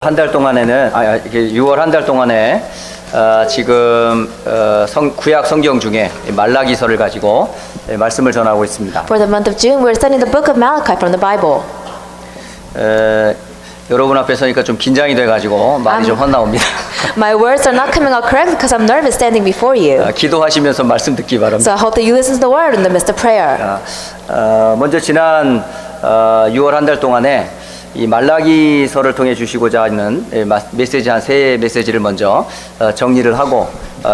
한 달 동안에는 6월 한 달 동안에 지금 구약 성경 중에 말라기서를 가지고 말씀을 전하고 있습니다. For the month of June, we're studying the book of Malachi from the Bible. 여러분 앞에 서니까 좀 긴장이 돼가지고 말이 좀 헛나옵니다. My words are not coming out correctly because I'm nervous standing before you. 기도하시면서 말씀 듣기 바랍니다. So I hope that you listen to the word in the midst of prayer. 먼저 지난 6월 한 달 동안에 이 말라기서를 통해 주시고자 하는 메시지 한 세 메시지를 먼저 정리를 하고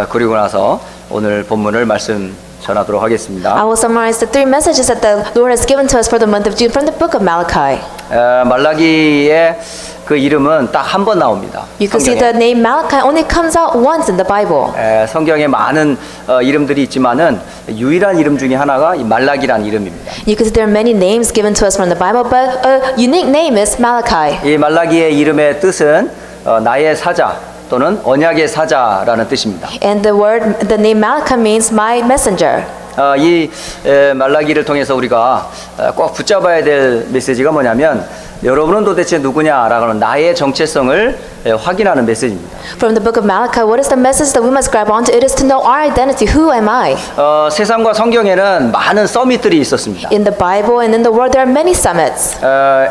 그리고 나서 오늘 본문을 말씀 전하도록 하겠습니다. I will summarize the three messages that the Lord has given to us for the month of June from the book of Malachi. 말라기의 그 이름은 딱 한 번 나옵니다. You can see the name Malachi only comes out once in the Bible. 성경에 많은 이름들이 있지만은 유일한 이름 중에 하나가 이 말라기란 이름입니다. You can see there are many names given to us from the Bible, but a unique name is Malachi. 이 말라기의 이름의 뜻은 나의 사자 또는 언약의 사자라는 뜻입니다. And the name Malachi means my messenger. 이 말라기를 통해서 우리가 꼭 붙잡아야 될 메시지가 뭐냐면 여러분은 도대체 누구냐라고 하는 나의 정체성을 확인하는 메시지입니다. From the book of Malachi, what is the message that we must grab onto? It is to know our identity. Who am I? 세상과 성경에는 많은 서밋들이 있었습니다. In the Bible and in the world, there are many summits.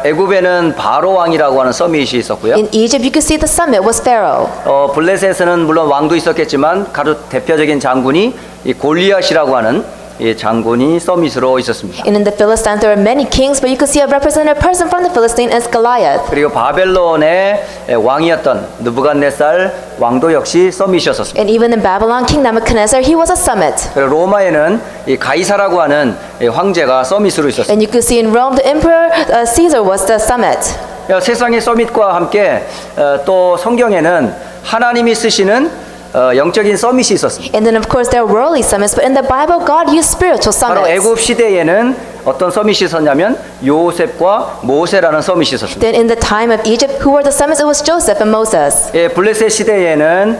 애굽에는 바로 왕이라고 하는 서밋이 있었고요. In Egypt, you could see the summit was Pharaoh. 블레셋에는 물론 왕도 있었겠지만 가장 대표적인 장군이 이 골리앗이라고 하는 이 장군이 서밋으로 있었습니다. And in the Philistines, there are many kings, but you could see a representative person from the Philistine as Goliath. 그리고 바벨론의 왕이었던 느부갓네살 왕도 역시 서밋이었습니다. And even in Babylon, King Nebuchadnezzar, he was a summit. 그리고 로마에는 이 가이사라고 하는 황제가 서밋으로 있었습니다. And you could see in Rome, the Emperor Caesar was the summit. 세상의 서밋과 함께 또 성경에는 하나님이 쓰시는 영적인 서밋이 있었습니다. And then of course there are worldly summits, but in the Bible God used spiritual 바로 summits. 애굽 시대에는 어떤 서밋이 있었냐면 요셉과 모세라는 서밋이 있었습니다. Then in the time of Egypt, who were the summits? It was Joseph and Moses. 블레셋 시대에는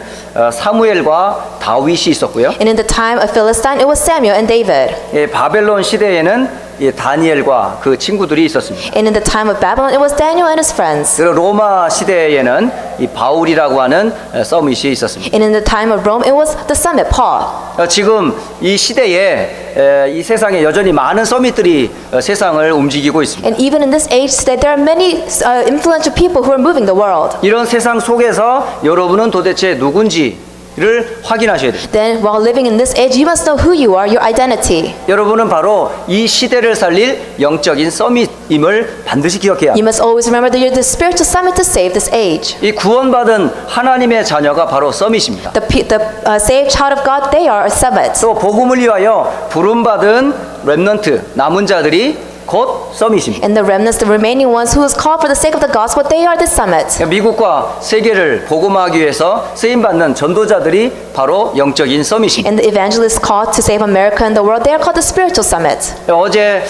사무엘과 다윗이 있었고요. And in the time of Philistine, it was Samuel and David. 바벨론 시대에는 다니엘과 그 친구들이 있었습니다. And in the time of Babylon, it was Daniel and his friends. 그리고 로마 시대에는 이 바울이라고 하는 서밋이 있었습니다. And in the time of Rome, it was the summit Paul. 지금 이 시대에 이 세상에 여전히 많은 서밋들이 세상을 움직이고 있습니다. And even in this age today, there are many influential people who are moving the world. 이런 세상 속에서 여러분은 도대체 누군지를 확인하셔야 돼요. Then, while living in this age, you must know who you are, your identity. 여러분은 바로 이 시대를 살릴 영적인 서밋임을 반드시 기억해야 You 합니다. must always remember that you're the spiritual summit to save this age. 이 구원받은 하나님의 자녀가 바로 서밋입니다. The saved child of God, they are a summit. 또 복음을 위하여 부름받은 렘넌트 남은 자들이 곧 서밋입니다. And the remnants, the remaining ones who is called for the sake of the gospel, they are the summit. 미국과 세계를 복음화하기 위해서 쓰임받는 전도자들이 바로 영적인 서밋입니다. And the evangelists called to save America and the world, they are called the spiritual summit. 어제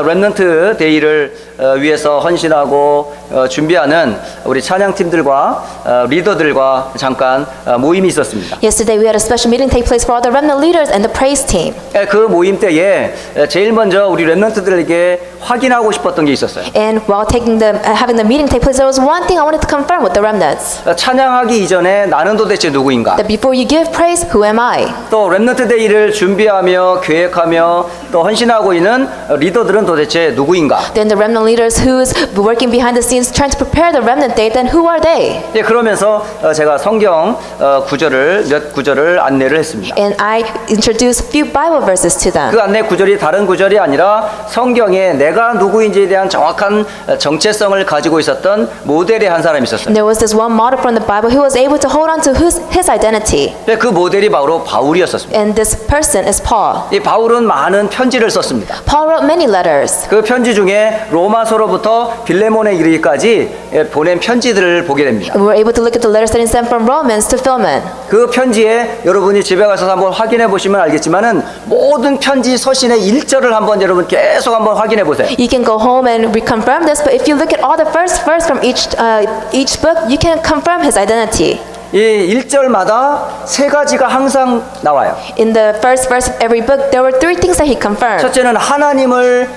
렘넌트 데이를 위해서 헌신하고 준비하는 우리 찬양팀들과 리더들과 잠깐 모임이 있었습니다. Yesterday we had a special meeting take place for all the remnant leaders and the praise team. 그 모임 때에 제일 먼저 우리 렘넌트들에게 확인하고 싶었던 게 있었어요. And while having the meeting take place, there was one thing I wanted to confirm with the remnants. 찬양하기 이전에 나는 도대체 누구인가? That before you give praise, who am I? 또 렘넌트 데이를 준비하며 계획하며 또 헌신하고 있는 리더들은 도대체 누구인가? Then the remnant leaders who's working behind the scenes trying to prepare the remnant day, then who are they? 그러면서 제가 성경 몇 구절을 안내를 했습니다. And I introduced a few Bible verses to them. 그 안내 구절이 다른 구절이 아니라 성경에 내가 누구인지에 대한 정확한 정체성을 가지고 있었던 모델의 한 사람이 있었어요. And there was this one model from the Bible who was able to hold on to his identity. 그 모델이 바로 바울이었었습니다. And this person is Paul. 이 바울은 많은 편지를 썼습니다. Paul wrote many letters. 그 편지 중에 로마서로부터 빌레몬에 이르기까지 보낸 편지들을 보게 됩니다. And we were able to look at the letters that he sent from Romans to Philemon. 그 편지에 여러분이 집에 가서 한번 확인해 보시면 알겠지만은 모든 편지 서신의 1절을 한번 여러분 계속 한번 확인해 보세요. You can go home and reconfirm this, but if you look at all the first verse from each book, you can confirm his identity. 이 1절마다 세 가지가 항상 나와요. In the first verse of every book, there were three things that he confirmed. 첫째는 하나님을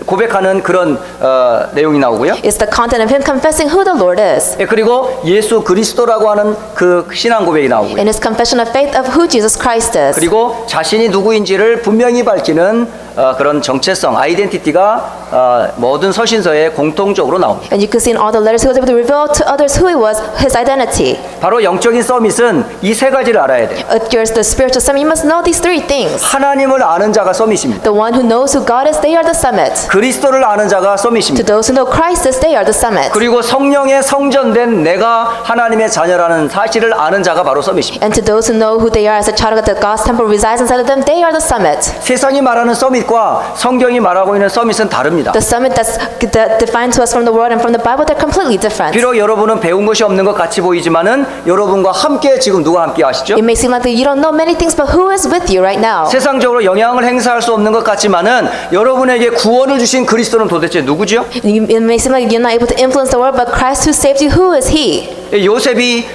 고백하는 그런 내용이 나오고요. It's the content of him confessing who the Lord is. 예, 그리고 예수 그리스도라고 하는 그 신앙 고백이 나오고요. In his confession of faith of who Jesus Christ is. 그리고 자신이 누구인지를 분명히 밝히는 그런 정체성, 아이덴티티가 모든 서신서에 공통적으로 나옵니다. And you could see in all the letters he was able to reveal to others who he was, his identity. 바로 영적인 서밋은 이 세 가지를 알아야 돼요. If you're the spiritual summit, you must know these three things. 하나님을 아는 자가 서밋입니다. The one who knows who God is, they are the summit. 그리스도를 아는 자가 To 서밋입니다. those who know Christ is, they are the summit. 그리고 성령의 성전된 내가 하나님의 자녀라는 사실을 아는 자가 바로 서밋입니다. And to those who know who they are as a child of God, that God's temple resides inside of them, they are the summit. 세상이 말하는 서밋과 성경이 말하고 있는 서밋은 다릅니다. The summit that defined to us from the world and from the Bible, they're completely different. 비록 여러분은 배운 것이 없는 것 같이 보이지만은 여러분과 함께 지금 누가 함께 하시죠? It may seem like you don't know many things, but who is with you right now? 세상적으로 영향을 행사할 수 없는 것 같지만은 여러분에게 구원을 주신 그리스도는 도대체 누구죠? It may seem like you're not able to influence the world, but Christ who saved you, who is he? 요셉이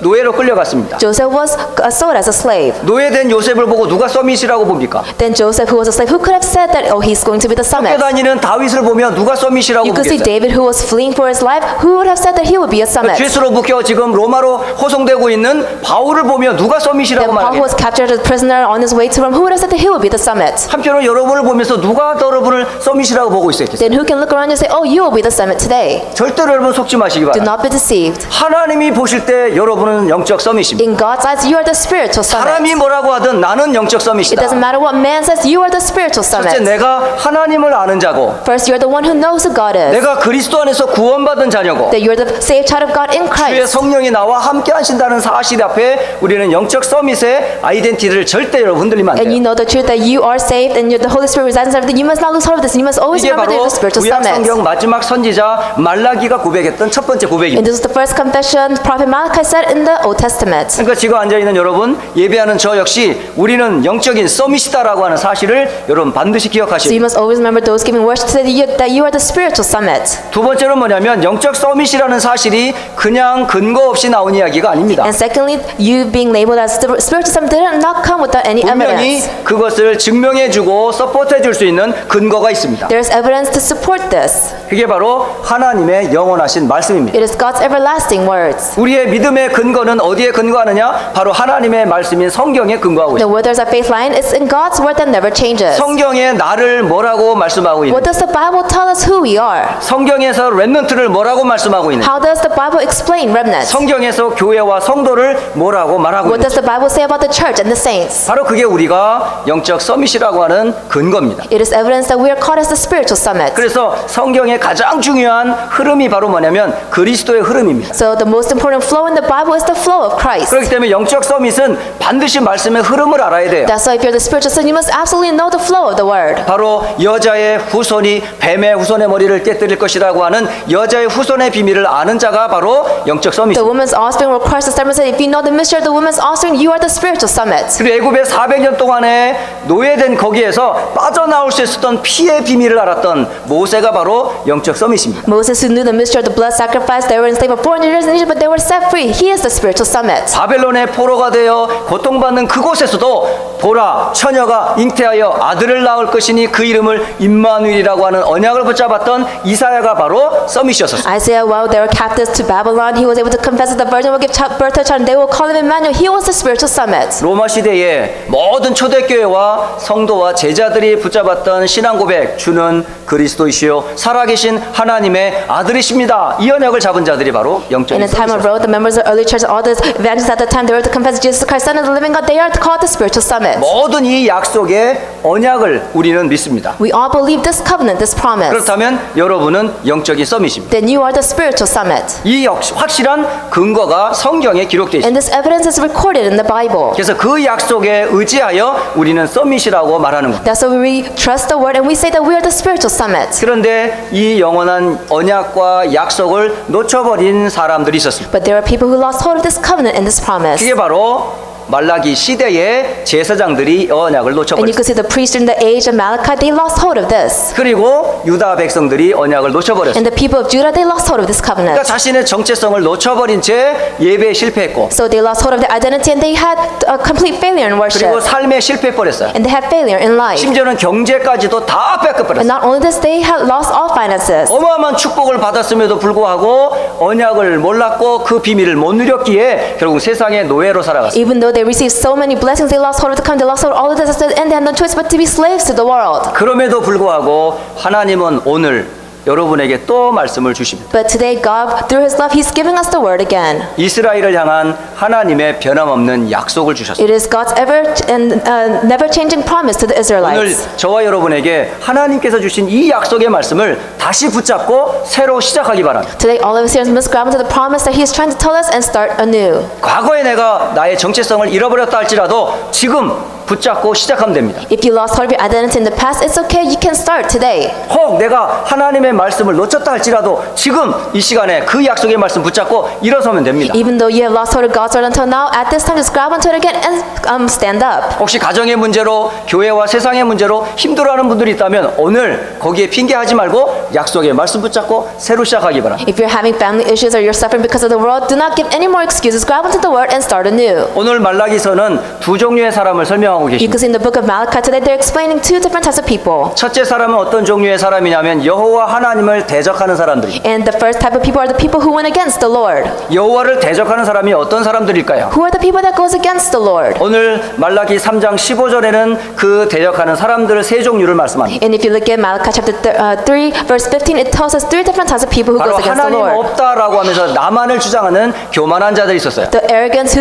노예로 끌려갔습니다. Joseph was sold as a slave. 노예된 요셉을 보고 누가 서밋이라고 봅니까? Then Joseph, who was a slave, who could have said that, oh, he's going to be the 학교 summit? 다니는 다윗을 보면 누가 서밋이라고 You could see 보겠어요? David, who was fleeing for his life, who would have said that he would be a summit? 죄수로 묶여 지금 로마로 호송되고 있는 바울을 보면 누가 서밋이라고 Then Paul, who was 말하겠어요? captured as a prisoner on his way to Rome, who would have said that he would be the summit? 한편으로 여러분을 보면서 누가 여러분을 서밋이라고 보고 있었겠어요? Then who can look around you and say, oh, you will be the summit today? 절대로 여러분 속지 마시기 Do 바랍니다. not be deceived. 하나님이 보실 때 여러분은 영적 서밋입니다. In God's eyes, you are the spiritual summit. 사람이 뭐라고 하든 나는 영적 It 서밋이다. doesn't matter what man says, you are the spiritual 첫째, summit. 내가 하나님을 아는 자고 First, you're the one who knows who God is. 내가 그리스도 안에서 구원받은 자녀고 That you're the saved child of God in 주의 Christ. 성령이 나와 함께 하신다는 사실 앞에 우리는 영적 서밋의 아이덴티티를 절대 여러분 흔들리면 안 And you 돼요. know the truth that you are saved and the Holy Spirit resides inside of you. You must not lose hold of this. You must always 이게 remember that 바로 you're the spiritual 구약 summit. 성경 마지막 선지자 말라기가 고백했던 첫 번째 And 고백입니다. this is the first confession Prophet Malachi said in the Old Testament. 그러니까 지금 앉아있는 여러분, 예배하는 저 역시 우리는 영적인 서밋이다라고 하는 사실을 여러분 반드시 So 기억하셔야 you 돼요. must always remember those giving worship to that you are the spiritual summit. 두 번째는 뭐냐면 영적 서밋이라는 사실이 그냥 근거 없이 나온 이야기가 아닙니다. And secondly, you being labeled as the spiritual summit did not come without any 분명히 evidence. 그것을 증명해주고 서포트해줄 수 있는 근거가 있습니다. There is evidence to support this. 그게 바로 하나님의 영원하신 말씀입니다. It is God's everlasting words. 우리의 믿음의 근거는 어디에 근거하느냐? 바로 하나님의 말씀인 성경에 근거하고 The 있습니다. where there's a faith line, it's in God's word that never changes. 성경에 나를 뭐라고 말씀하고 What 있는지, does the Bible tell us who we are? 성경에서 렘넌트를 뭐라고 말씀하고 있는지, How does the Bible explain remnants? 성경에서 교회와 성도를 뭐라고 말하고 What 있는지, does the Bible say about the church and the saints? 바로 그게 우리가 영적 서밋이라고 하는 근거입니다. It is evidence that we are called as the spiritual summit. 그래서 성경의 가장 중요한 흐름이 바로 뭐냐면 그리스도의 흐름입니다. So the most important flow in the Bible is the flow of Christ. 그렇기 때문에 영적 서밋은 반드시 말씀의 흐름을 알아야 돼요. That's why if you're the spiritual son, you must absolutely know the flow of the word. 바로 여자의 후손이 뱀의 후손의 머리를 깨뜨릴 것이라고 하는 여자의 후손의 비밀을 아는 자가 바로 영적 The 서밋입니다. woman's offspring will Christ the sermon said, if you know the mystery of the woman's offspring, you are the spiritual summit. 그리고 애굽의 400년 동안에 노예된 거기에서 빠져나올 수 있었던 피의 비밀을 알았던 모세가 바로 영적 서밋입니다. Moses, who knew the mystery of the blood sacrifice, they were enslaved for 400 years in Egypt, but they were set free. He is the spiritual summit. 바벨론의 포로가 되어 고통받는 그곳에서도 보라 처녀가 잉태하여 아들을 낳을 것이니 그 이름을 임마누엘이라고 하는 언약을 붙잡았던 이사야가 바로 서밋이었습니다. Isaiah, while they were captives to Babylon, he was able to confess that the virgin will give birth to a child, and they will call him Emmanuel. He was the spiritual summit. 로마 시대에 모든 초대교회와 성도와 제자들이 붙잡았던 신앙 고백, 주는 그리스도이시요 살아계신 하나님의 아들이십니다. 이 언약을 잡은 자들이 바로 In 영적인 the time of 서밋이었습니다. Rome, the members of the early church, all the evangelists at the time, they were to confess Jesus Christ, Son of the living God. They are called the spiritual summit. 모든 이 약속의 언약을 우리는 믿습니다. We all believe this covenant, this promise. 그렇다면 여러분은 영적인 서밋입니다. Then you are the spiritual summit. 이 확실한 근거가 성경에 기록되어 있습니다. And this evidence is recorded in the Bible. 그래서 그 약속에 의지하여 우리는 서밋이라고 말하는 겁니다. That's why we trust the word and we say that we are the spiritual summit. 그런데 이 영원한 언약과 약속을 놓쳐버린 사람들이 있었습니다. But there are people who lost hold of this covenant and this promise. 그게 바로 말라기 시대의 제사장들이 언약을 And you 놓쳐버렸어요. could see the priests in the age of Malachi, they lost hold of this. 그리고 유다 백성들이 언약을 놓쳐버렸어요. And the people of Judah, they lost hold of this 그러니까 covenant. 자신의 정체성을 놓쳐버린 채 예배에 실패했고, So they lost hold of their identity and they had a complete failure in worship. 그리고 삶에 실패해버렸어요. And they had failure in life. 심지어는 경제까지도 다 And 뺏겨버렸어요. not only this, they had lost all finances. 어마어마한 축복을 받았음에도 불구하고 언약을 몰랐고 그 비밀을 못 누렸기에 결국 세상의 노예로 살아갔어요. Even though they received so many blessings, they lost hold of the covenant, they lost hold of all of this, and they had no choice but to be slaves to the world. 그럼에도 불구하고 하나님은 오늘 여러분에게 또 말씀을 주십니다. But today, God, through His love, He's giving us the word again. 이스라엘을 향한 하나님의 변함없는 약속을 주셨습니다. It is God's ever and never-changing promise to the 오늘 Israelites. 저와 여러분에게 하나님께서 주신 이 약속의 말씀을 다시 붙잡고 새로 시작하기 바랍니다. Today, all of us here must grab onto the promise that He is trying to tell us and start anew. 과거에 내가 나의 정체성을 잃어버렸다 할지라도 지금 붙잡고 시작하면 됩니다. If you lost hold of your identity in the past, it's okay. You can start today. 혹 내가 하나님의 말씀을 놓쳤다 할지라도 지금 이 시간에 그 약속의 말씀 붙잡고 일어서면 됩니다. Even though you have lost hold of God's word until now, at this time, just grab onto it again and stand up. 혹시 가정의 문제로 교회와 세상의 문제로 힘들어하는 분들이 있다면 오늘 거기에 핑계하지 말고 약속의 말씀 붙잡고 새로 시작하기 바랍니다. If you're having family issues or you're suffering because of the world, do not give any more excuses. Grab onto the word and start anew. 오늘 말라기서는 두 종류의 사람을 설명하고 You 계십니다. can see in the book of Malachi today, they're explaining two different types of people. 첫째 사람은 어떤 종류의 사람이냐면 여호와 하나님을 대적하는 사람들입니다. And the first type of people are the people who went against the Lord. 여호와를 대적하는 사람이 어떤 사람들일까요? Who are the people that goes against the Lord? 오늘 말라기 3장 15절에는 그 대적하는 사람들 세 종류를 말씀합니다. And if you look at Malachi chapter 3, verse 15, it tells us three different types of people who 바로 goes against the 하나님 Lord. 없다라고 하면서 나만을 주장하는 교만한 자들이 있었어요. The arrogant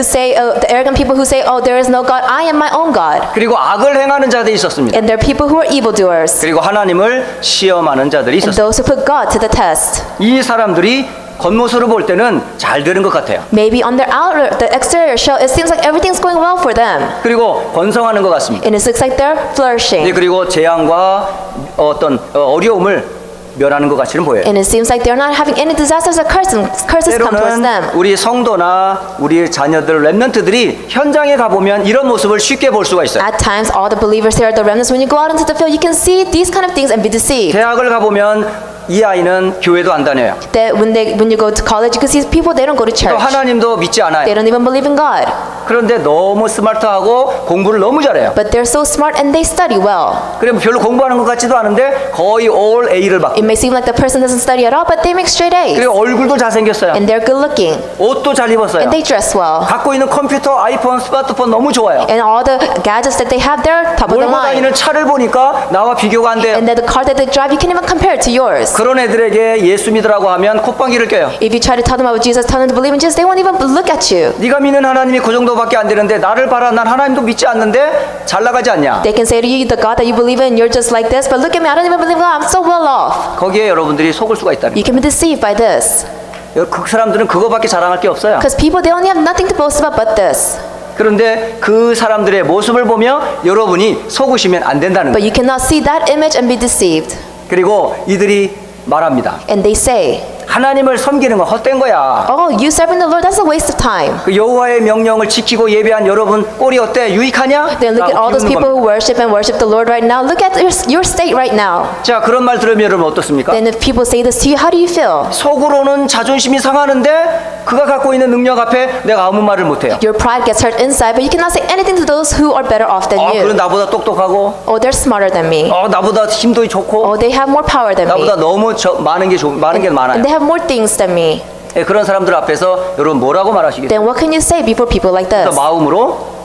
people who say, oh, there is no God, I am my own God. 그리고 악을 행하는 자들이 있었습니다. And there are people who are evildoers. 그리고 하나님을 시험하는 자들이 And 있었어요. those who put God to the test. 이 사람들이 겉모습으로 볼 때는 잘 되는 것 같아요. Maybe on their outer, the exterior show, it seems like everything's going well for them. 그리고 번성하는 것 같습니다. And it looks like they're flourishing. 그리고 재앙과 어떤 어려움을 면하는 것 같이는 보여요. And it seems like they're not having any disasters or curses come towards them. 때로는 우리 성도나 우리 자녀들 렘넌트들이 현장에 가보면 이런 모습을 쉽게 볼 수가 있어요. At times, all the believers here at the remnants, when you go out into the field, you can see these kind of things and be deceived. 대학을 가보면 이 아이는 교회도 안 다녀요. That when you go to college, you can see people, they don't go to 또 church. 하나님도 믿지 They 않아요. don't even believe in God. 그런데 너무 스마트하고 공부를 너무 잘해요. But they're so smart and they study well. 그래 별로 공부하는 것 같지도 않은데 거의 all A를 받고 It may seem like the person doesn't study at all, but they make straight A's. 그리고 얼굴도 잘생겼어요. And they're good looking. 옷도 잘 입었어요. And they dress well. 갖고 있는 컴퓨터, 아이폰, 스마트폰 너무 좋아요. And all the gadgets that they have, they're top of the 몰고 line. 다니는 차를 보니까 나와 비교가 안 돼요. And that the car that they drive, you can't even compare it to yours. 그런 애들에게 예수 믿으라고 하면 콧방귀를 껴요. If you try to tell them about Jesus, tell them to believe in Jesus, they won't even look at you. 네가 믿는 하나님이 그 정도밖에 안 되는데 나를 봐라. 난 하나님도 믿지 않는데 잘 나가지 않냐. They can say to you, the God that you believe in, you're just like this, but look at me, I don't even believe in God, I'm so well off. 거기에 여러분들이 속을 수가 있다는 You can be deceived by this. 거예요. 그 사람들은 그거밖에 자랑할 게 없어요. Because people, they only have nothing to boast about but this. 그런데 그 사람들의 모습을 보며 여러분이 속으시면 안 된다는 But 거예요. you cannot see that image and be deceived. 그리고 이들이 말합니다. And they say, 하나님을 섬기는 건 헛된 거야. oh, you serving the Lord, that's a waste of time. 그 여호와의 명령을 지키고 예배한 여러분 꼴이 어때? 유익하냐? Then look at all those people who worship the Lord right now. Look at your state right now. 자, 그런 말 들으면 여러분 어떻습니까? Then if people say this to you, how do you feel? 속으로는 자존심이 상하는데 그가 갖고 있는 능력 앞에 내가 아무 말을 못해요. Your pride gets hurt inside, but you cannot say anything to those who are better off than 그럼 you. 나보다 똑똑하고 Oh, they're smarter than me. 나보다 힘도 좋고 Oh, they have more power than me. 나보다 너무 많은 게 And 많아요. they have more things than me. 그런 사람들 앞에서 여러분 뭐라고 말하시겠어요? Then what can you say before people like this? 마음으로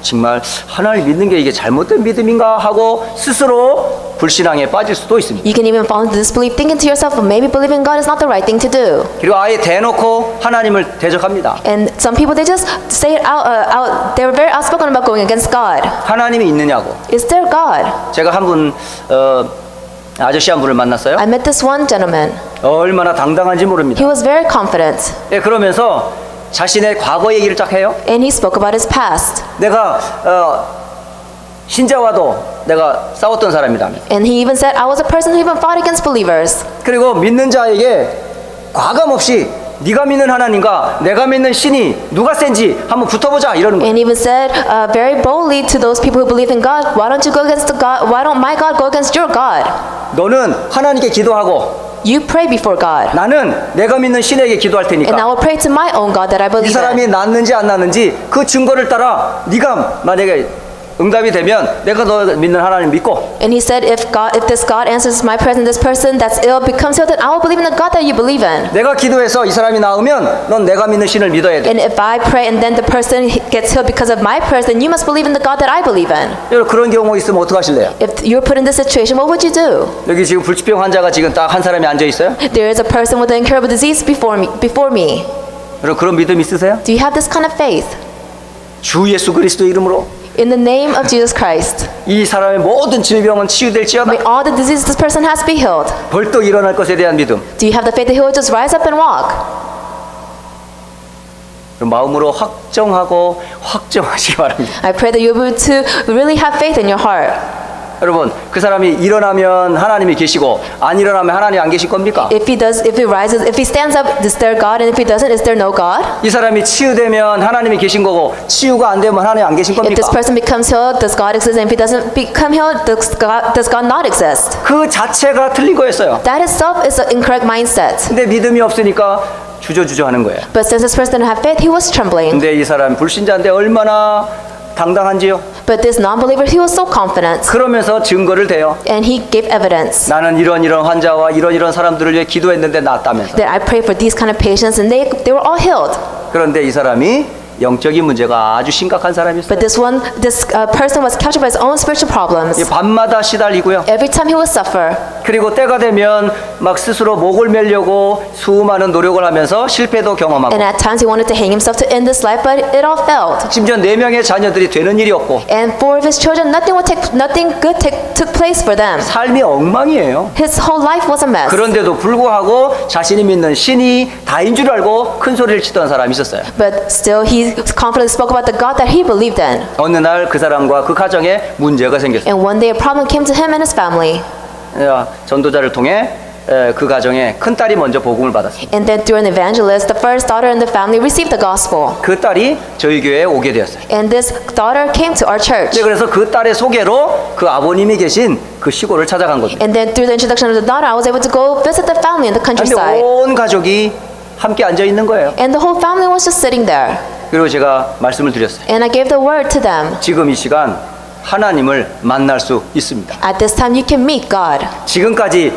정말 하나님 믿는 게 이게 잘못된 믿음인가 하고 스스로 불신앙에 빠질 수도 있습니다. You can even fall into disbelief, thinking to yourself, well, maybe believing God is not the right thing to do. 그리고 아예 대놓고 하나님을 대적합니다. And some people, they just say it out. They're very outspoken about going against God. 하나님이 있느냐고. Is there God? 제가 한 분 아저씨 한 분을 만났어요. I met this one gentleman. 얼마나 당당한지 모릅니다. He was very confident. 그러면서 자신의 과거 얘기를 쫙 해요. And he spoke about his past. 내가 신자와도 내가 싸웠던 사람이다. And he even said, I was a person who even fought against believers. 그리고 믿는 자에게 과감 없이 네가 믿는 하나님과 내가 믿는 신이 누가 센지 한번 붙어보자 이러는 거예요. And even said very boldly to those people who believe in God, why don't you go against the God? Why don't my God go against your God? 너는 하나님께 기도하고 You pray before God. 나는 내가 믿는 신에게 기도할 And I 테니까 will pray to my own God that I 이 believe in. 사람이 낫는지 안 낫는지 그 증거를 따라 네가 만약에 응답이 되면 내가 너 믿는 하나님 믿고 And he said, if this God answers my prayer and this person that's ill becomes healed, then I will believe in the God that you believe in. 내가 기도해서 이 사람이 나으면 넌 내가 믿는 신을 믿어야 돼. And if I pray and then the person gets healed because of my prayers, then you must believe in the God that I believe in. 여러분 그런 경우 있으면 어떡하실래요? If you're put in this situation, what would you do? 여기 지금 불치병 환자가 지금 딱 한 사람이 앉아 있어요. There is a person with an incurable disease before me. 여러분 그런 믿음 있으세요? Do you have this kind of faith? 주 예수 그리스도 이름으로 In the name of Jesus Christ, 이 사람의 모든 질병은 치유될지어다. may all the diseases this person has be healed. 벌떡 일어날 것에 대한 믿음. Do you have the faith that he will just rise up and walk? 마음으로 확정하시기 바랍니다. I pray that you'll be able to really have faith in your heart. 여러분 그 사람이 일어나면 하나님이 계시고 안 일어나면 하나님 안 계실 겁니까? If he rises, if he stands up, is there God? And if he doesn't, is there no God? 이 사람이 치유되면 하나님이 계신 거고 치유가 안 되면 하나님 안 계신 If 겁니까? this person becomes healed, does God exist? And if he doesn't become healed, does God not exist? 그 자체가 틀린 거였어요. That itself is an incorrect mindset. 근데 믿음이 없으니까 주저주저 하는 거예요. But since this person didn't have faith, he was trembling. 근데 이 사람 불신자인데 얼마나 당당한지요? But this non-believer, he was so confident. 그러면서 증거를 대요. And he gave evidence 나는 이런 환자와 이런 사람들을 위해 기도했는데 낫다면서. that I prayed for these kind of patients and they were all healed. 그런데 이 사람이 영적인 문제가 아주 심각한 사람이었어요. But this person was captured by his own spiritual problems. 밤마다 시달리고요. Every time he would suffer. 그리고 때가 되면 막 스스로 목을 매려고 수많은 노력을 하면서 실패도 경험하고. And at times he wanted to hang himself to end this life, but it all failed. 심지어 4명의 자녀들이 되는 일이 없고. And 4 of his children, nothing good took place for them. 삶이 엉망이에요. His whole life was a mess. 그런데도 불구하고 자신이 믿는 신이 다인 줄 알고 큰 소리를 치던 사람이 있었어요. But still he confidently spoke about the God that he believed in. 어느 날 그 사람과 그 가정에 문제가 생겼어요. And one day a problem came to him and his family. 전도자를 통해 그 가정에 큰 딸이 먼저 복음을 받았어요. And then through an evangelist, the first daughter in the family received the gospel. 그 딸이 저희 교회에 오게 되었어요. And this daughter came to our church. 그래서 그 딸의 소개로 그 아버님이 계신 그 시골을 찾아간 거죠. And then through the introduction of the daughter, I was able to go visit the family in the 근데 countryside. 온 가족이 함께 앉아 있는 거예요. And the whole family was just sitting there. 그리고 제가 말씀을 드렸어요. And I gave the word to them. 지금 이 시간 하나님을 만날 수 있습니다. At this time, you can meet God. 지금까지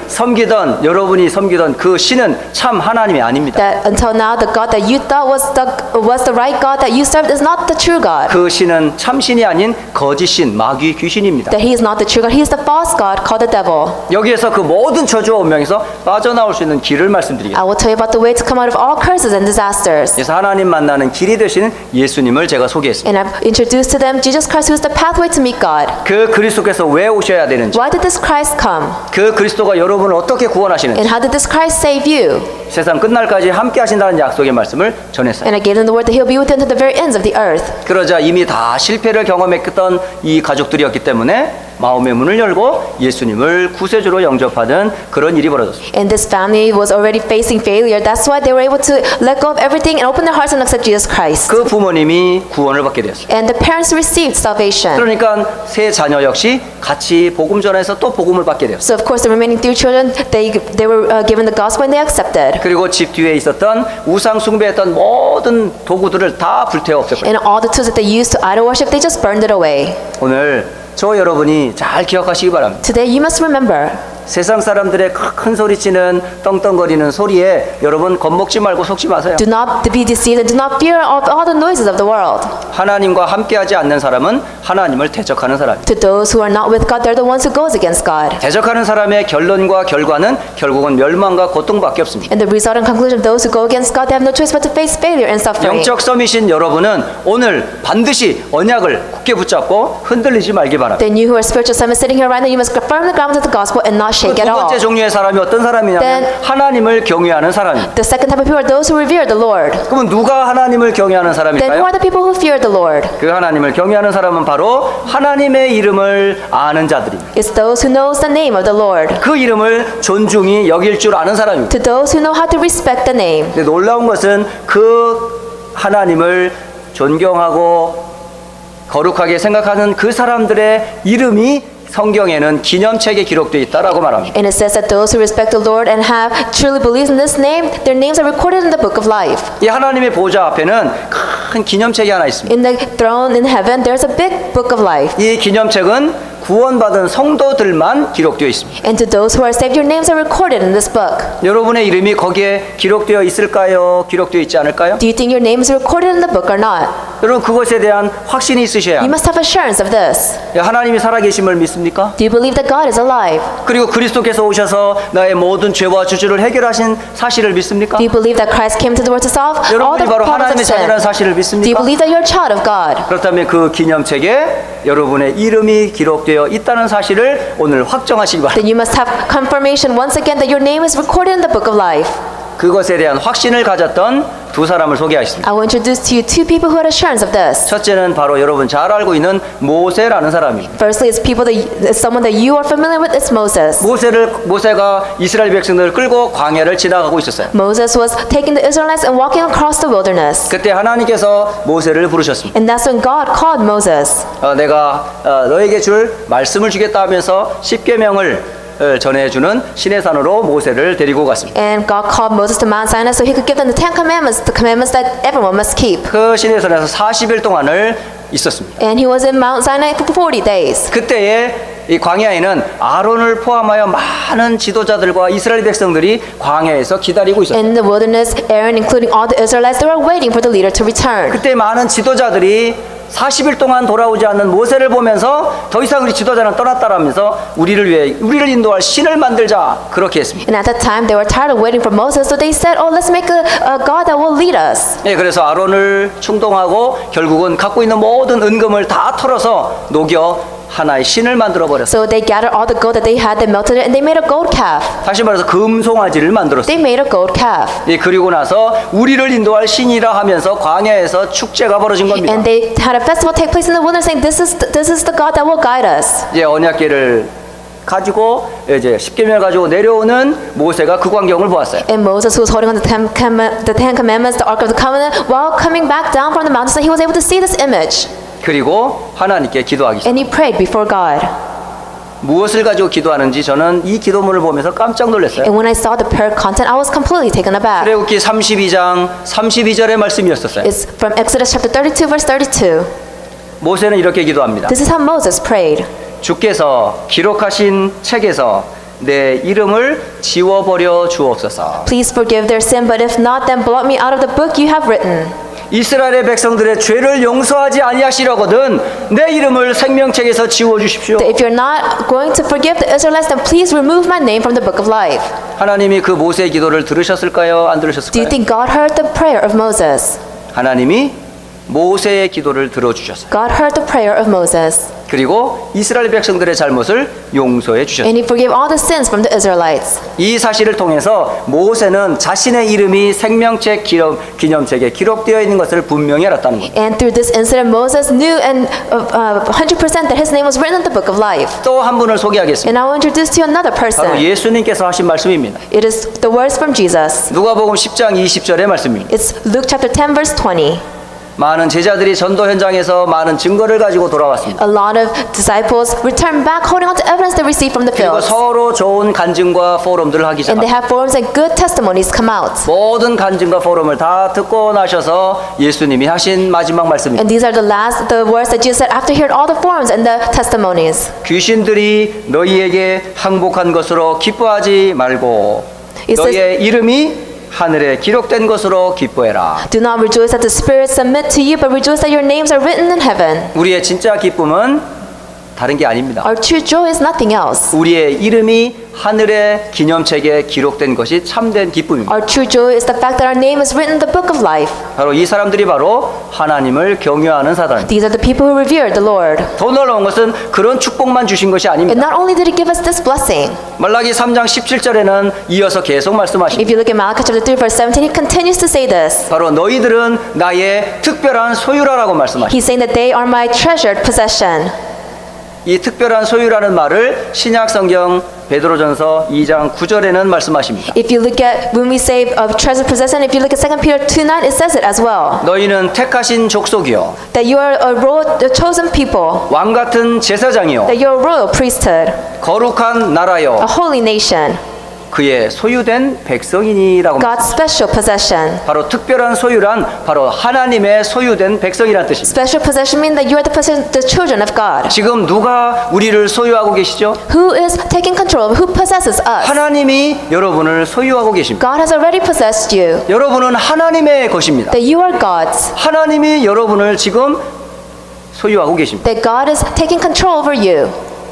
여러분이 섬기던 그 신은 참 하나님이 아닙니다. That until now, the God that you thought was the right God that you served is not the true God. 그 신은 참 신이 아닌 거짓 신, 마귀 귀신입니다. That He is not the true God. He is the false God called the devil. 여기에서 그 모든 저주와 운명에서 빠져나올 수 있는 길을 말씀드리겠습니다. I will tell you about the way to come out of all curses and disasters. 그래서 하나님 만나는 길이 되시는 예수님을 제가 소개했습니다. And I've introduced to them Jesus Christ, who is the pathway to meet God. 그 그리스도께서 왜 오셔야 되는지, Why did this Christ come? 그 그리스도가 여러분을 어떻게 구원하시는지, And how did this Christ save you? 세상 끝날까지 함께 하신다는 약속의 말씀을 전했어요. And I gave them the word that He'll be with them to the very ends of the earth. 그러자 이미 다 실패를 경험했던 이 가족들이었기 때문에 마음의 문을 열고 예수님을 구세주로 영접하는 그런 일이 벌어졌습니다. And this family was already facing failure. That's why they were able to let go of everything and open their hearts and accept Jesus Christ. 그 부모님이 구원을 받게 되었어요. And the parents received salvation. 그러니까 세 자녀 역시 같이 복음 전해서 또 복음을 받게 되었어요. So of course the remaining 3 children, they were given the gospel and they accepted. 그리고 집 뒤에 있었던 우상 숭배했던 모든 도구들을 다 불태워 없애버렸어요. And all the tools that they used to idol worship, they just burned it away. 오늘 저 여러분이 잘 기억하시기 바랍니다. Today you must remember. 세상 사람들의 큰 소리치는 떵떵거리는 소리에 여러분 겁먹지 말고 속지 마세요. Do not be deceived and do not fear of all the noises of the world. 하나님과 함께하지 않는 사람은 하나님을 대적하는 사람입니다. To those who are not with God, they're the ones who goes against God. 대적하는 사람의 결론과 결과는 결국은 멸망과 고통밖에 없습니다. And the result and conclusion of those who go against God, they have no choice but to face failure and suffering. 영적 섬이신 여러분은 오늘 반드시 언약을 굳게 붙잡고 흔들리지 말기 바랍니다. Then you who are spiritual sons sitting here right now, you must confirm the grounds of the gospel and not shake 두 at all. 번째 종류의 사람이 어떤 사람이냐면 Then- 하나님을 경외하는 사람입니다. The second type of people are those who revere the Lord. 그러면 누가 하나님을 경외하는 Then who 사람일까요? are the people who fear the Lord? 그 하나님을 경외하는 사람은 바로 하나님의 이름을 아는 자들입니다. It's those who knows the name of the Lord. 그 이름을 존중히 여길 줄 아는 사람입니다. To those who know how to respect the name. 근데 놀라운 것은 그 하나님을 존경하고 거룩하게 생각하는 그 사람들의 이름이 성경에는 기념책에 기록되어 있다라고 말합니다. And it says that those who respect the Lord and have truly believed in this name, their names are recorded in the book of life. 이 하나님의 보좌 앞에는 큰 기념책이 하나 있습니다. In the throne in heaven, there's a big book of life. 이 기념책은 구원받은 성도들만 기록되어 있습니다. And to those who are saved, your names are recorded in this book. 여러분의 이름이 거기에 기록되어 있을까요? 기록되어 있지 않을까요? Do you think your name is recorded in the book or not? 여러분 그것에 대한 확신이 있으셔야 You 합니다. must have assurance of this. 하나님이 살아계심을 믿습니까? Do you believe that God is alive? 그리고 그리스도께서 오셔서 나의 모든 죄와 주주를 해결하신 사실을 믿습니까? Do you believe that Christ came to the world to solve all 여러분이 the 바로 problems 하나님의 of sin? 자녀라는 사실을 Do you 믿습니까? believe that you're a child of God? 그렇다면 그 기념책에 여러분의 이름이 기록되어 있다는 사실을 오늘 확정하시기 바랍니다. Then you must have confirmation once again that your name is recorded in the book of life. 그것에 대한 확신을 가졌던 두 사람을 소개하겠습니다. I will introduce to you two people who had assurance of this. 첫째는 바로 여러분 잘 알고 있는 모세라는 사람입니다. Firstly, it's someone that you are familiar with. It's Moses. 모세가 이스라엘 백성들을 끌고 광야를 지나가고 있었어요. Moses was taking the Israelites and walking across the wilderness. 그때 하나님께서 모세를 부르셨습니다. And that's when God called Moses. 내가 너에게 줄 말씀을 주겠다 하면서 십계명을 전해주는 시내산으로 모세를 데리고 갔습니다. And God called Moses to Mount Sinai so he could give them the Ten Commandments, the commandments that everyone must keep. 그 시내산에서 40일 동안을 있었습니다. And he was in Mount Sinai for 40 days. 그때에 이 광야에는 아론을 포함하여 많은 지도자들과 이스라엘 백성들이 광야에서 기다리고 있었어요. In the wilderness, Aaron, including all the Israelites, they were waiting for the leader to return. 그때 많은 지도자들이 40일 동안 돌아오지 않는 모세를 보면서 더 이상 우리 지도자는 떠났다라면서 우리를 인도할 신을 만들자 그렇게 했습니다. And at that time, they were tired of waiting for Moses, so they said, "Oh, let's make a God that will lead us." 예, 그래서 아론을 충동하고 결국은 갖고 있는 모든 은금을 다 털어서 녹여 하나의 신을 만들어 버렸어요. So they gathered all the gold that they had, they melted it, and they made a gold calf. 다시 말해서 금송아지를 만들었어요. They made a gold calf. 예, 그리고 나서 우리를 인도할 신이라 하면서 광야에서 축제가 벌어진 겁니다. And they had a festival take place in the wilderness, saying, "This is the God that will guide us." 이제 언약궤를 가지고 이제 십계명을 가지고 내려오는 모세가 그 광경을 보았어요. And Moses, who was holding on the Ten Commandments, the Ark of the Covenant, while coming back down from the mountain, he was able to see this image. 그리고 하나님께 기도하기 시작. And he prayed before God. 무엇을 가지고 기도하는지 저는 이 기도문을 보면서 깜짝 놀랐어요. And when I saw the prayer content, I was completely taken aback. 출애굽기 32장 32절의 말씀이었었어요. It's from Exodus chapter 32, verse 32. 모세는 이렇게 기도합니다. This is how Moses prayed. 주께서 기록하신 책에서 내 이름을 지워버려 주옵소서. Please forgive their sin, but if not, then blot me out of the book you have written. 이스라엘의 백성들의 죄를 용서하지 아니하시려거든 내 이름을 생명책에서 지워 주십시오. That if you're not going to forgive the Israelites, then please remove my name from the book of life. 하나님이 그 모세의 기도를 들으셨을까요? 안 Do you 들으셨을까요? think God heard the prayer of Moses? 하나님이 모세의 기도를 들어주셨어요. God heard the prayer of Moses. 그리고 이스라엘 백성들의 잘못을 용서해 주셨어요. And he forgave all the sins from the Israelites. 이 사실을 통해서 모세는 자신의 이름이 생명책 기념책에 기록되어 있는 것을 분명히 알았다는 거예요. And through this incident, Moses knew and 100% that his name was written in the book of life. 또 한 분을 소개하겠습니다. And I will introduce to you another 바로 person. 예수님께서 하신 말씀입니다. It is the words from Jesus. 누가복음 10장 20절의 말씀입니다. It's Luke chapter 10, verse 20. 많은 제자들이 전도 현장에서 많은 증거를 가지고 돌아왔습니다. A lot of disciples returned back holding on to evidence they received from the 그리고 fields. 서로 좋은 간증과 포럼들을 하기 And they 시작합니다. have forums and good testimonies come out. 모든 간증과 포럼을 다 듣고 나셔서 예수님이 하신 마지막 말씀입니다. And these are the words that Jesus said after he heard all the forums and the testimonies. 귀신들이 너희에게 항복한 것으로 기뻐하지 말고 It says, 너희의 이름이 하늘에 기록된 것으로 기뻐해라. "Do not rejoice that the spirits submit to you, but rejoice that your names are written in heaven." 우리의 진짜 기쁨은 다른 게 아닙니다. Our true joy is nothing else. 우리의 이름이 하늘의 기념책에 기록된 것이 참된 기쁨입니다. Our true joy is the fact that our name is written in the book of life. 바로 이 사람들이 바로 하나님을 경외하는 사람입니다. These are the people who revere the Lord. 더 놀라운 것은 그런 축복만 주신 것이 And 아닙니다. not only did He give us this blessing, 말라기 3장 17절에는 이어서 계속 말씀하십니다. if you look at Malachi chapter 3 verse 17, He continues to say this. 바로 너희들은 나의 특별한 소유라라고 말씀하십니다. He's saying that they are my treasured possession. 이 특별한 소유라는 말을 신약 성경 베드로전서 2장 9절에는 말씀하십니다. If you look at when we say of treasured possession, if you look at 2 Peter 2:9, it says it as well. 너희는 택하신 족속이요 That you are a chosen people. 왕 같은 제사장이요 That you are a royal priesthood, 거룩한 a 나라요 holy nation, 그의 소유된 백성이니라고 God's special possession. 바로 특별한 소유란 바로 하나님의 소유된 백성이란 뜻입니다. Special possession means that you are the children of God. 지금 누가 우리를 소유하고 계시죠? Who is taking control? Who possesses us? 하나님이 여러분을 소유하고 계십니다. God has already possessed you. 여러분은 하나님의 것입니다. That you are God's. 하나님이 여러분을 지금 소유하고 계십니다. That God is taking control over you.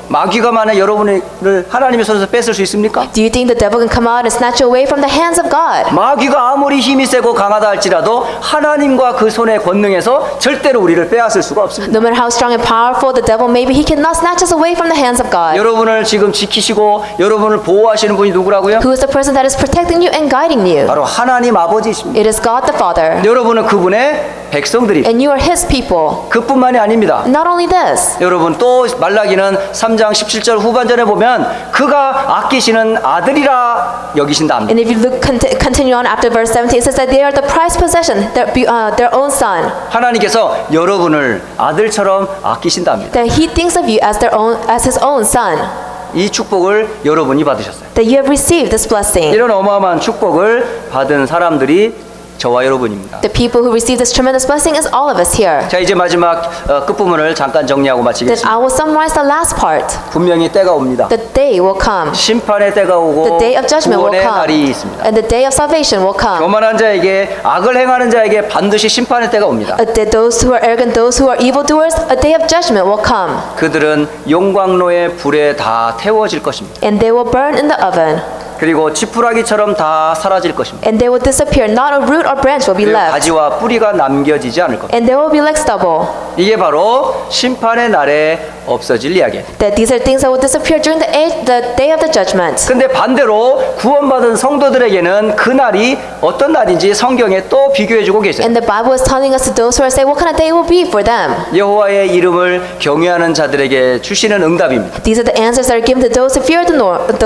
마귀가 만약 여러분을 하나님의 손에서 뺏을 수 있습니까? Do you think the devil can come out and snatch you away from the hands of God? 마귀가 아무리 힘이 세고 강하다 할지라도 하나님과 그 손의 권능에서 절대로 우리를 빼앗을 수가 없습니다. No matter how strong and powerful the devil may be, he cannot snatch us away from the hands of God. 여러분을 지금 지키시고 여러분을 보호하시는 분이 누구라고요? Who is the person that is protecting you and guiding you? 바로 하나님 아버지이십니다. It is God the Father. 여러분은 그분의 백성들이 And you are His people. 그뿐만이 아닙니다. Not only this, 여러분 또 말라기는 3장 17절 후반전에 보면 그가 아끼시는 아들이라 여기신다 합니다. and if you look continue on after verse 17, it says that they are the prized possession, their own son. 하나님께서 여러분을 아들처럼 아끼신다 합니다. That He thinks of you as His own son. 이 축복을 여러분이 받으셨어요. That you have received this blessing. 이런 어마어마한 축복을 받은 사람들이 저와 여러분입니다. The people who receive this tremendous blessing is all of us here. 자, 이제 마지막 끝부분을 잠깐 정리하고 Then 마치겠습니다. I will summarize the last part. 분명히 때가 옵니다. The day will come. 심판의 때가 The 오고 day of judgment will 구원의 come. 날이 있습니다. And the day of salvation will come. 교만한 자에게 악을 행하는 자에게 반드시 심판의 때가 옵니다. Those who are arrogant, those who are evildoers, a day of judgment will come. 그들은 용광로의 불에 다 태워질 것입니다. And they will burn in the oven. 그리고 지푸라기처럼 다 사라질 것입니다. And they will disappear. Not a root or branch will be 그리고 left. 가지와 뿌리가 남겨지지 않을 것입니다. And they will be like stubble. 이게 바로 심판의 날에 없어질 이야기예요. That these are things that will disappear during the day of the judgment. 근데 반대로 구원받은 성도들에게는 그 날이 어떤 날인지 성경에 또 비교해주고 계세요. And the Bible is telling us to those who are saved what kind of day it will be for them. 여호와의 이름을 경외하는 자들에게 주시는 응답입니다. These are the answers that are given to those who fear the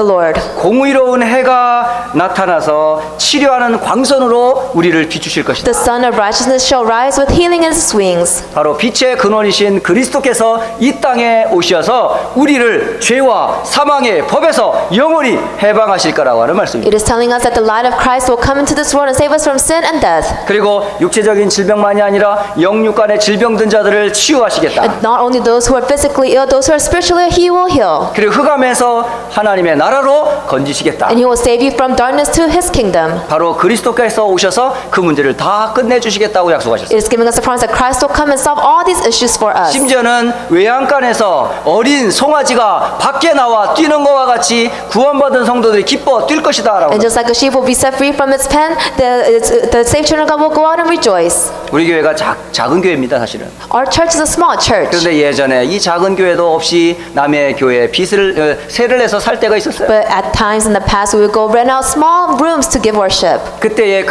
Lord. 공의로운 해가 나타나서 치료하는 광선으로 우리를 비추실 것이다. The sun of righteousness shall rise with healing in its wings. 바로 빛의 근원이신 그리스도께서 이 땅에 오셔서 우리를 죄와 사망의 법에서 영원히 해방하실 거라고 하는 말씀입니다. It is telling us that the light of Christ will come into this world and save us from sin and death. 그리고 육체적인 질병만이 아니라 영육간의 질병 든 자들을 치유하시겠다. And not only those who are physically ill, those who are spiritually ill, He will heal. 그리고 흑암에서 하나님의 나라로 건지시겠다. And He will save you from darkness to His kingdom. 바로 그리스도께서 오셔서 그 문제를 다 끝내주시겠다고 약속하셨어요. It is giving us the promise that Christ will come and solve all these issues for us. 심지어는 외양간에서 어린 송아지가 밖에 나와 뛰는 것과 같이 구원받은 성도들이 기뻐 뛸 것이다 라고. And just like a sheep will be set free from its pen, the saved children of God will go out and rejoice. 우리 교회가 작은 교회입니다 사실은. Our church is a small church. 그런데 예전에 이 작은 교회도 없이 남의 교회에 세를 내서 살 때가 있었어요. But at times in the past, we would go rent out small rooms to give worship. 그때에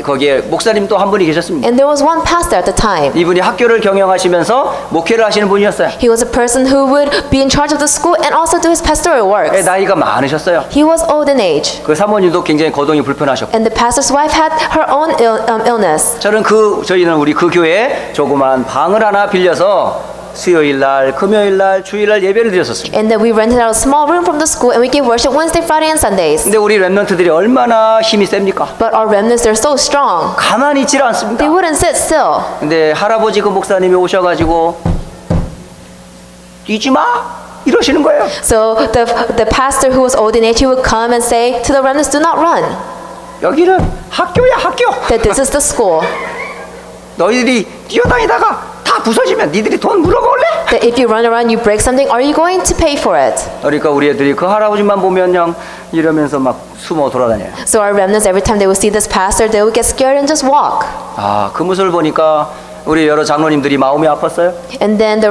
거기에 목사님 또 한 분이 계셨습니다. And there was one pastor at the time. 이분이 학교를 경영하시면서 목회를 하시는 분이었어요. He was a person who would be in charge of the school and also do his pastoral works. 나이가 많으셨어요. He was old in age. 그 사모님도 굉장히 거동이 불편하셨고. And the pastor's wife had her own illness. 저희는 우리 그 교회에 조그만 방을 하나 빌려서 수요일 날, 금요일 날, 주일 날 예배를 드렸었습니다. And then we rented out a small room from the school and we gave worship Wednesday, Friday, and Sundays. 근데 우리 렘넌트들이 얼마나 힘이 셉니까? But our remnants, they're so strong. 가만히 있질 않습니다. They wouldn't sit still. 근데 할아버지 그 목사님이 오셔가지고 뛰지 마 이러시는 거예요. So the pastor who was old in age, he would come and say to the remnants, do not run. 여기는 학교야 학교. That this is the school. 너희들이 뛰어다니다가 다 부서지면 니들이 돈 물어볼래? That if you run around, you break something, are you going to pay for it? 그러니까 우리 애들이 그 할아버지만 보면 그냥 이러면서 막 숨어 돌아다녀요. So our remnants, every time they will see this pastor, they will get scared and just walk. 아, 그 모습을 보니까 우리 여러 장로님들이 마음이 아팠어요. And then the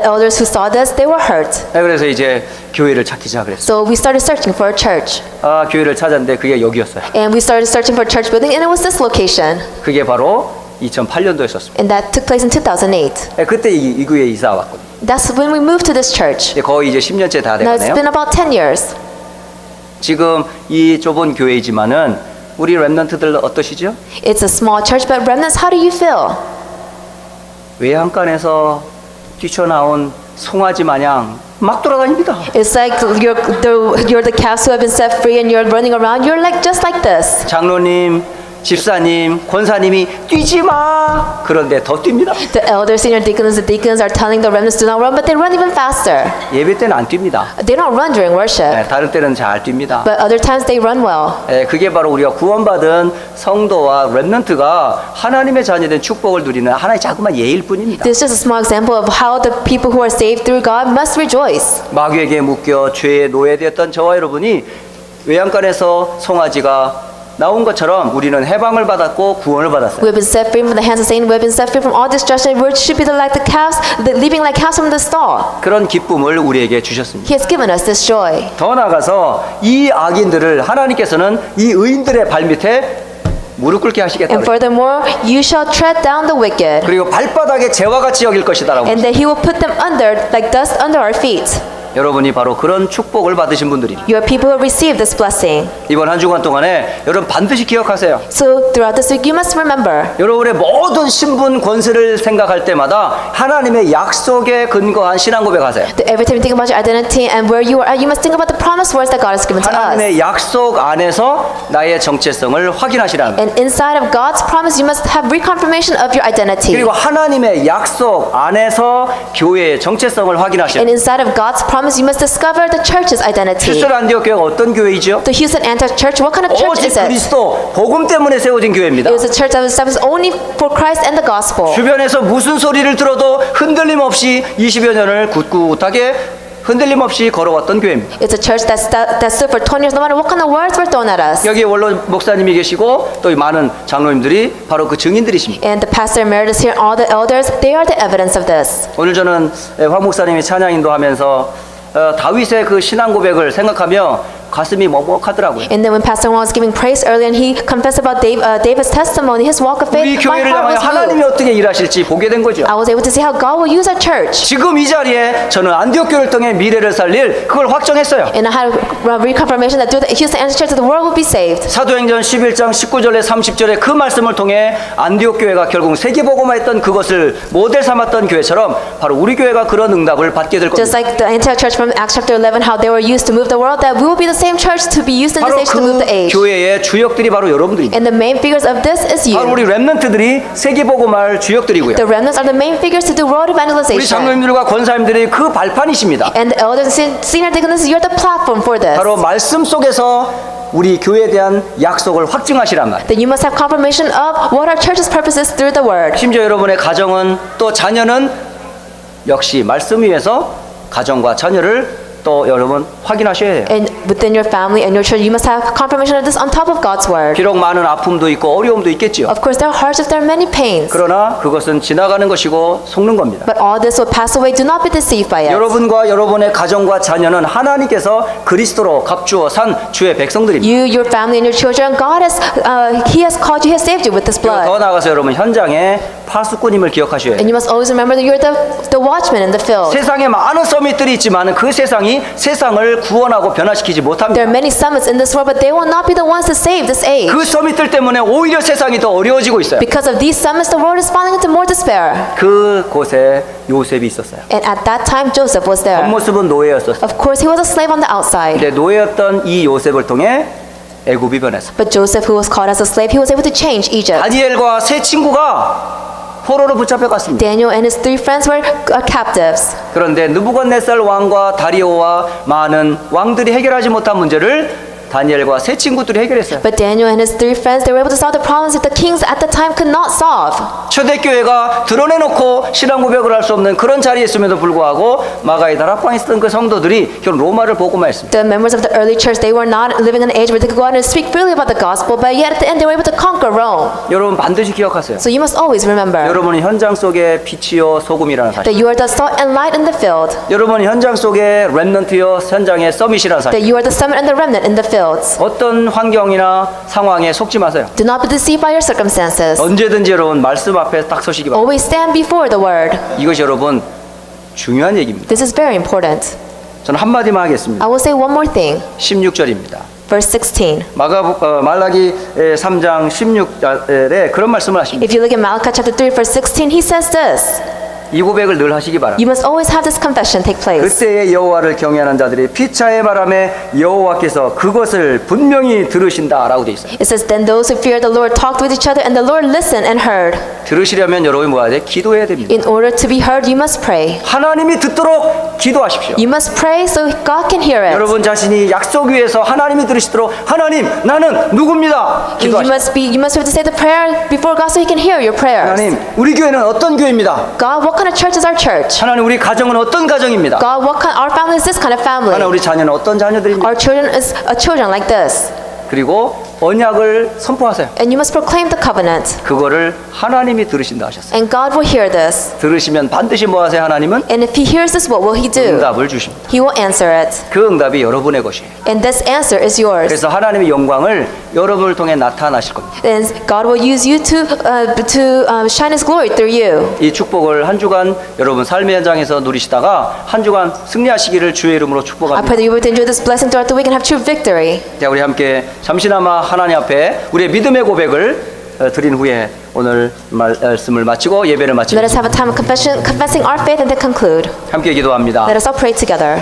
elders who saw this, they were hurt. 네, 그래서 이제 교회를 찾기 시작했어요. So we started searching for a church. 아, 교회를 찾았는데 그게 여기였어요. And we started searching for a church building, and it was this location. 그게 바로 2008년도였었습니다. And that took place in 2008. 네, 그때 이 교회에 이사 왔거든요. That's when we moved to this church. 거의 이제 10년째 다 Now it's 돼가네요. been about 10 years. 지금 이 좁은 교회이지만은 우리 렘넌트들 어떠시죠? It's a small church, but remnants, how do you feel? 외양간에서 뛰쳐나온 송아지 마냥 막 돌아다닙니다. It's like you're the calves who have been set free and you're running around. You're like just like this. 장로님, 집사님, 권사님이 뛰지 마. 그런데 더 뜁니다. The elders, senior deacons, the deacons are telling the remnants do not run, but they run even faster. 예배 때는 안 뜁니다. They don't run during worship, 네, 다른 때는 잘 뜁니다. but other times they run well. 네, 그게 바로 우리가 구원받은 성도와 렘넌트가 하나님의 자녀된 축복을 누리는 하나의 자그마한 예일 뿐입니다. This is just a small example of how the people who are saved through God must rejoice. 마귀에게 묶여 죄의 노예되었던 저와 여러분이 외양간에서 송아지가 나온 것처럼 우리는 해방을 받았고 구원을 받았어요. We have been set free from the hands of Satan. We have been set free from all destruction. We should be like the calves, leaping like calves from the stall. 그런 기쁨을 우리에게 주셨습니다. He has given us this joy. 더 나아가서 이 악인들을 하나님께서는 이 의인들의 발밑에 무릎 꿇게 하시겠다. And furthermore, you shall tread down the wicked, 그리고 발바닥에 재와 같이 여길 것이다라고. and that he will put them under like dust under our feet. 여러분이 바로 그런 축복을 받으신 분들입니다. You are people who receive this blessing. 이번 한 주간 동안에 여러분 반드시 기억하세요. So throughout this week, you must remember. 여러분의 모든 신분 권세를 생각할 때마다 하나님의 약속에 근거한 신앙 고백하세요. That every time you think about your identity and where you are, you must think about the promised words that God has given to us. 하나님의 약속 안에서 나의 정체성을 확인하시라는. And inside of God's promise, you must have reconfirmation of your identity. 그리고 하나님의 약속 안에서 교회의 정체성을 확인하시라. And inside of God's promise, you must discover the church's identity. 휴스턴 안디옥 교회가 어떤 교회이죠? The Houston Antioch Church, what kind of church 오직 is it? 그리스도 복음 때문에 세워진 교회입니다. It was a church that was established only for Christ and the gospel. 주변에서 무슨 소리를 들어도 흔들림 없이 20여 년을 굳굳하게 흔들림 없이 걸어왔던 교회입니다. It's a church that stood for 20 years, no matter what kind of words were thrown at us. 여기에 원로 목사님이 계시고 또 많은 장로님들이 바로 그 증인들이십니다. And the pastor emeritus here, all the elders, they are the evidence of this. 오늘 저는 황 목사님이 찬양 인도하면서 다윗의 그 신앙 고백을 생각하며 가슴이 먹먹하더라고요. And then when Pastor Wong was giving praise earlier and he confessed about David's testimony, his walk of faith, 우리 my 교회를 heart 향하여 was 하나님이 moved. 어떻게 일하실지 보게 된 거죠. I was able to see how God will use our church. 지금 이 자리에 저는 안디옥 교회를 통해 미래를 살릴 그걸 확정했어요. And I had reconfirmation that through the Houston Antioch Church, the world will be saved. 사도행전 11장 19절에 30절에 그 말씀을 통해 안디옥 교회가 결국 세계복음화했던 그것을 모델 삼았던 교회처럼 바로 우리 교회가 그런 응답을 받게 될 Just 겁니다. like the Antioch Church from Acts chapter 11, how they were used to move the world, that we will be the same church to be used in this 바로 age to move 그 the age. 교회의 주역들이 바로 여러분들입니다. And the main figures of this is you. 바로 우리 렘넌트들이 세계복음화할 주역들이고요. The remnants are the main figures to do world 우리 evangelization. 장로님들과 권사님들이 그 발판이십니다. And the elders and senior deacons, you're the platform for this. 바로 말씀 속에서 우리 교회에 대한 약속을 확증하시란 말. Then you must have confirmation of what our church's purpose is through the word. 심지어 여러분의 가정은 또 자녀는 역시 말씀 위에서 가정과 자녀를 또 여러분 확인하셔야 돼요. And within your family and your church, you must have confirmation of this on top of God's word. 비록 많은 아픔도 있고 어려움도 있겠지요. Of course, there are hardships, there are many pains. 그러나 그것은 지나가는 것이고 속는 겁니다. But all this will pass away. Do not be deceived by it. 여러분과 여러분의 가정과 자녀는 하나님께서 그리스도로 값주어 산 주의 백성들입니다. You, your family, and your children, God has, He has called you, He has saved you with His 더 blood. 나아가서 여러분 현장에 파수꾼임을 기억하셔야 And 돼요. you must always remember that you're the watchman in the field. 세상에 많은 서밋들이 있지만 그 세상이 세상을 구원하고 변화시키지 못합니다. There are many summits in this world, but they will not be the ones to save this age. 그 서밋들 때문에 오히려 세상이 더 어려워지고 있어요. Because of these summits, the world is falling into more despair. 그곳에 요셉이 있었어요. And at that time, Joseph was there. 겉모습은 노예였었어요. Of course, he was a slave on the outside. 근데 노예였던 이 요셉을 통해 애굽이 변했어요. But Joseph, who was called as a slave, he was able to change Egypt. 다니엘과 세 친구가 포로로 붙잡혀 갔습니다. Daniel and his 3 friends were captives. 그런데 느부갓네살 왕과 다리오와 많은 왕들이 해결하지 못한 문제를 다니엘과 세 친구들이 해결했어요. But Daniel and his 3 friends, they were able to solve the problems that the kings at the time could not solve. 초대교회가 드러내놓고 신앙 고백을 할 수 없는 그런 자리에 있음에도 불구하고 마가의 다락방에 있었던 그 성도들이 결국 로마를 보고만 했습니다. The members of the early church, they were not living in an age where they could go out and speak freely about the gospel, but yet at the end they were able to conquer Rome. 여러분 반드시 기억하세요. So you must always remember 여러분은 현장 속의 빛이요 소금이라는 사실. that you are the salt and light in the field, 여러분은 현장 속의 렘넌트요 현장의 서밋이라는 사실. that you are the summit and the remnant in the fields. 어떤 환경이나 상황에 속지 마세요. Do not be deceived by your circumstances. 언제든지 여러분 말씀 앞에 딱 서시기 바랍니다. Always stand before the word. 이것이 여러분 중요한 얘기입니다. This is very important. 저는 한마디만 하겠습니다. I will say one more thing. 16절입니다. Verse 16. 말라기 3장 16절에 그런 말씀을 하십니다. If you look at Malachi chapter 3 verse 16, he says this. 이 고백을 늘 하시기 바랍니다. You must always have this confession take place. 그때의 여호와를 경외하는 자들이 피차의 바람에 여호와께서 그것을 분명히 들으신다라고 돼 있어요. It says, then those who fear the Lord talked with each other, and the Lord listened and heard. 들으시려면 여러분이 뭐 해야 돼? 기도해야 됩니다. In order to be heard, you must pray. 하나님이 듣도록 기도하십시오. You must pray so God can hear it. 여러분 자신이 약속 위에서 하나님이 들으시도록 하나님 나는 누굽니다. You 기도하십시오. must be able to say the prayer before God so He can hear your prayers. 하나님 우리 교회는 어떤 교회입니다. God, what kind of church is our church? 하나님 우리 가정은 어떤 가정입니다. God, our family is this kind of family. 하나님 우리 자녀는 어떤 자녀들입니다. Our children is a children like this. 그리고 언약을 선포하세요. And you must proclaim the covenant. 그거를 하나님이 들으신다 하셨어요. And God will hear this. 들으시면 반드시 뭐 하세요? 하나님은 And if He hears this, what will He do? 응답을 주십니다. He will answer it. 그 응답이 여러분의 것이에요. And this answer is yours. 그래서 하나님의 영광을 여러분을 통해 나타나실 겁니다. Then God will use you to shine His glory through you. 이 축복을 한 주간 여러분 삶의 현장에서 누리시다가 한 주간 승리하시기를 주의 이름으로 I 축복합니다. pray that you will enjoy this blessing throughout the week and have true victory. 자, 우리 함께 잠시나마 하나님 앞에 우리의 믿음의 고백을 드린 후에 오늘 말씀을 마치고 예배를 Let us 마치겠습니다. have a time of confessing our faith and then conclude. 함께 기도합니다. Let us all pray together.